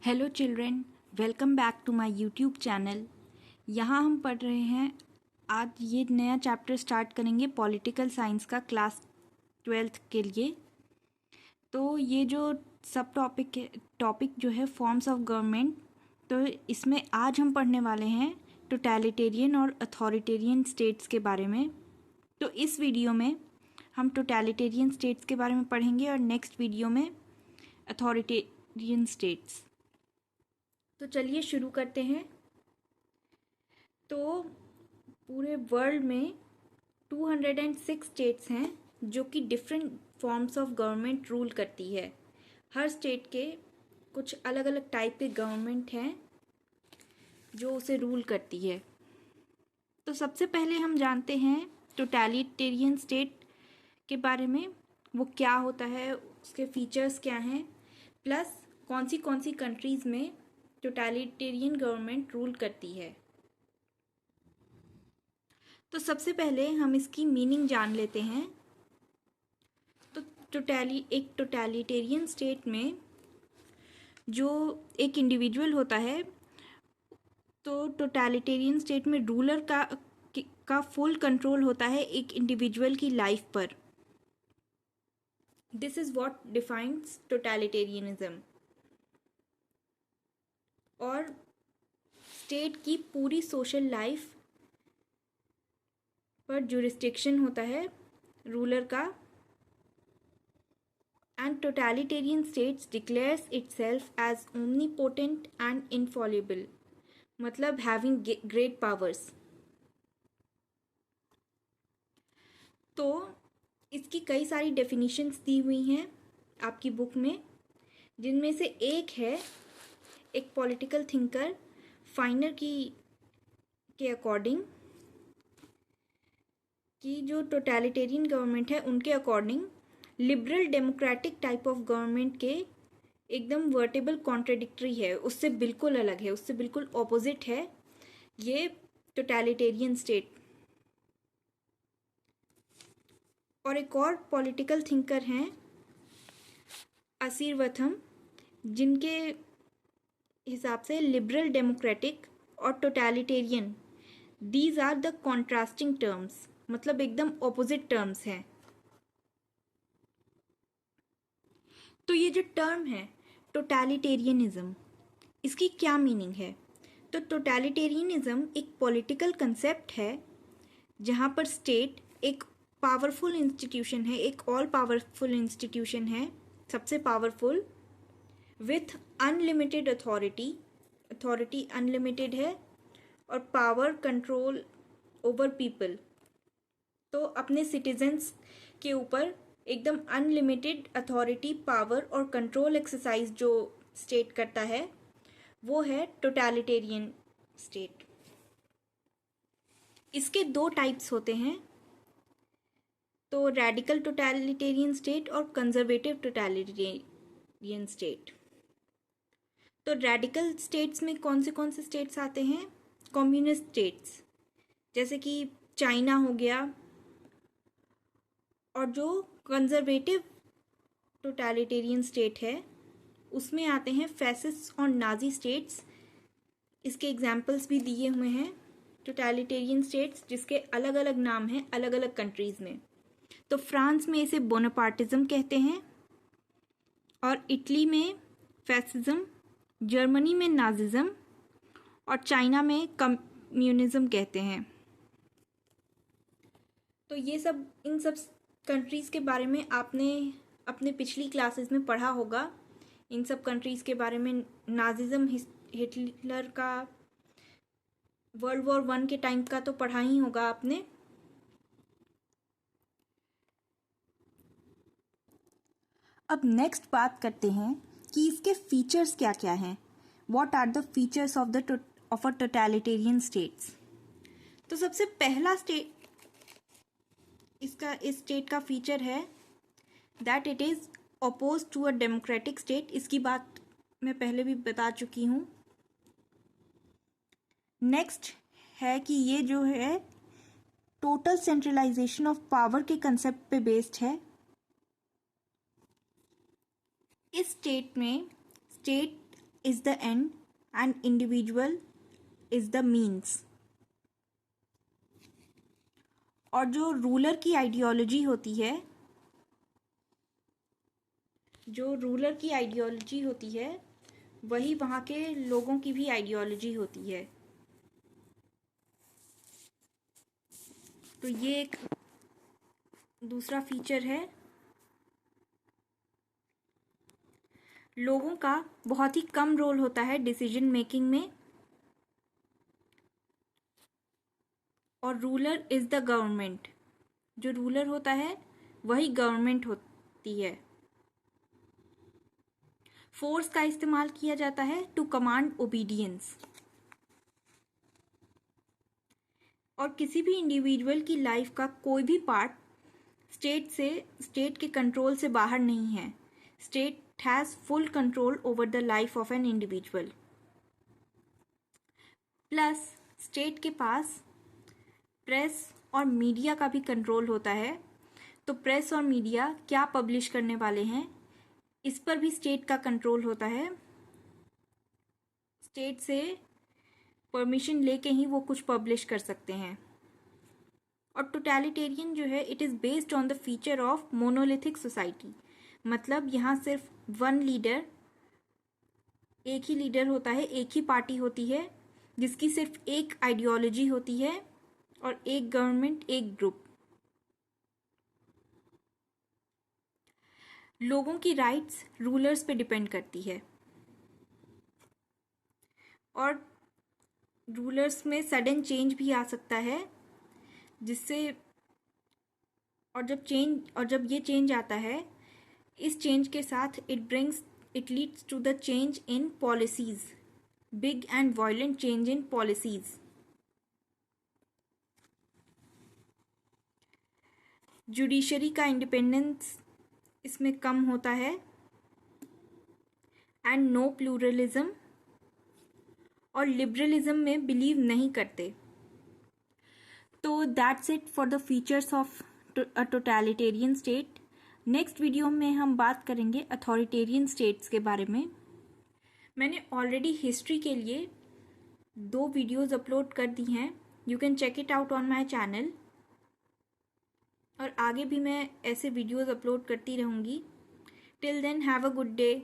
Hello children, welcome back to my YouTube channel. यहाँ हम पढ़ रहे हैं, आज ये नया चैप्टर स्टार्ट करेंगे पॉलिटिकल साइंस का क्लास 12th के लिए। तो ये जो सब टॉपिक जो है फॉर्म्स ऑफ गवर्नमेंट, तो इसमें आज हम पढ़ने वाले हैं टोटलिटेरियन और अथॉरिटेरियन स्टेट्स के बारे में। तो इस वीडियो में हम टोटलिटेरियन स्टेट्स के बारे में पढ़ेंगे और नेक्स्ट वीडियो में अथॉरिटेरियन स्टेट्स। तो चलिए शुरू करते हैं। तो पूरे वर्ल्ड में 206 स्टेट्स हैं जो कि different forms of government rule करती है। हर स्टेट के कुछ अलग अलग टाइप के गवर्नमेंट हैं जो उसे रूल करती है। तो सबसे पहले हम जानते हैं टोटलिटेरियन स्टेट के बारे में, वो क्या होता है, उसके फीचर्स क्या हैं, प्लस कौन सी कंट्रीज़ में टोटलिटेरियन गवर्नमेंट रूल करती है। तो सबसे पहले हम इसकी मीनिंग जान लेते हैं। तो एक टोटलिटेरियन स्टेट में जो एक इंडिविजुअल होता है, तो टोटलिटेरियन स्टेट में रूलर का फुल कंट्रोल होता है एक इंडिविजुअल की लाइफ पर। This is what defines totalitarianism. और स्टेट की पूरी सोशल लाइफ पर जुरिस्डिक्शन होता है रूलर का। And totalitarian states declares itself as omnipotent and infallible, मतलब हैविंग ग्रेट पावर्स। तो इसकी कई सारी डेफिनेशंस दी हुई हैं आपकी बुक में, जिनमें से एक है एक पॉलिटिकल थिंकर फाइनर के अकॉर्डिंग कि जो टोटलिटेरियन गवर्नमेंट है उनके according liberal democratic type of government के एकदम वर्टेबल कॉन्ट्रडिक्टरी है, उससे बिल्कुल अलग है, उससे बिल्कुल ऑपोजिट है ये टोटलिटेरियन स्टेट। और एक और पॉलिटिकल थिंकर हैं असीरवथम, जिनके हिसाब से लिबरल डेमोक्रेटिक और totalitarian these are the contrasting terms, मतलब एकदम ऑपोजिट टर्म्स हैं। तो ये जो टर्म है टोटलिटेरियनिज्म, इसकी क्या मीनिंग है? तो टोटलिटेरियनिज्म एक पॉलिटिकल कंसेप्ट है जहाँ पर स्टेट एक पावरफुल इंस्टीट्यूशन है, एक ऑल पावरफुल इंस्टीट्यूशन है, सबसे powerful, with unlimited authority unlimited है, और पावर कंट्रोल ओवर पीपल, तो अपने सिटीजन्स के ऊपर एकदम अनलिमिटेड अथॉरिटी, पावर और कंट्रोल एक्सरसाइज जो स्टेट करता है वो है टोटलिटेरियन स्टेट। इसके दो टाइप्स होते हैं, तो रेडिकल टोटलिटेरियन स्टेट और कंजर्वेटिव टोटलिटेरियन स्टेट। तो रेडिकल स्टेट्स में कौन से स्टेट्स आते हैं? कम्युनिस्ट स्टेट्स, जैसे कि चाइना हो गया। और जो कंजर्वेटिव टोटलिटेरियन स्टेट है उसमें आते हैं फैसिस्ट और नाजी स्टेट्स। इसके एग्जाम्पल्स भी दिए हुए हैं टोटलिटेरियन स्टेट्स, जिसके अलग अलग नाम हैं अलग अलग कंट्रीज़ में। तो फ्रांस में इसे बोनापार्टिज्म कहते हैं, और इटली में फैसिज्म, जर्मनी में नाजिज्म, और चाइना में कम्युनिज्म कहते हैं। तो ये सब, इन सब कंट्रीज़ के बारे में आपने अपने पिछली क्लासेस में पढ़ा होगा। इन सब कंट्रीज़ के बारे में, नाजिज्म हिटलर का वर्ल्ड वॉर 1 के टाइम का तो पढ़ा ही होगा आपने। अब नेक्स्ट बात करते हैं कि इसके फीचर्स क्या क्या हैं। What are the features of a totalitarian states. तो सबसे पहला इस स्टेट का फीचर है that it is oppose to a democratic state. इसकी बात मैं पहले भी बता चुकी हूँ। नेक्स्ट है कि ये जो है टोटल सेंट्रलाइजेशन ऑफ पावर के कंसेप्ट पे बेस्ड है। इस स्टेट में state is the end and individual is the means. और जो रूलर की आइडियोलॉजी होती है, वही वहाँ के लोगों की भी आइडियोलॉजी होती है। तो ये एक दूसरा फीचर है। लोगों का बहुत ही कम रोल होता है डिसीजन मेकिंग में, और रूलर इज द गवर्नमेंट। जो रूलर होता है वही गवर्नमेंट होती है। फोर्स का इस्तेमाल किया जाता है टू कमांड ओबीडियंस। और किसी भी इंडिविजुअल की लाइफ का कोई भी पार्ट स्टेट के कंट्रोल से बाहर नहीं है। State has full control over the life of an individual. Plus state के पास प्रेस और मीडिया का भी कंट्रोल होता है। तो प्रेस और मीडिया क्या पब्लिश करने वाले हैं, इस पर भी स्टेट का कंट्रोल होता है। स्टेट से परमिशन लेके ही वो कुछ पब्लिश कर सकते हैं। और टोटलिटेरियन जो है, it is based on the feature of monolithic society. मतलब यहाँ सिर्फ वन लीडर, एक ही लीडर होता है, एक ही पार्टी होती है जिसकी सिर्फ एक आइडियोलॉजी होती है, और एक गवर्नमेंट, एक ग्रुप। लोगों की राइट्स रूलर्स पे डिपेंड करती है, और रूलर्स में सडन चेंज भी आ सकता है, जिससे और जब ये चेंज आता है, इस चेंज के साथ it leads to the change in policies, big and violent change in policies. Judiciary का इंडिपेंडेंस इसमें कम होता है, एंड नो प्लूरलिज्म, और लिबरलिज्म में बिलीव नहीं करते। तो that's it for the features of a totalitarian state. Next video में हम बात करेंगे अथॉरिटेरियन स्टेट्स के बारे में। मैंने ऑलरेडी हिस्ट्री के लिए 2 वीडियोज़ अपलोड कर दी हैं, you can check it out on my channel. और आगे भी मैं ऐसे वीडियोज़ अपलोड करती रहूँगी। Till then have a good day.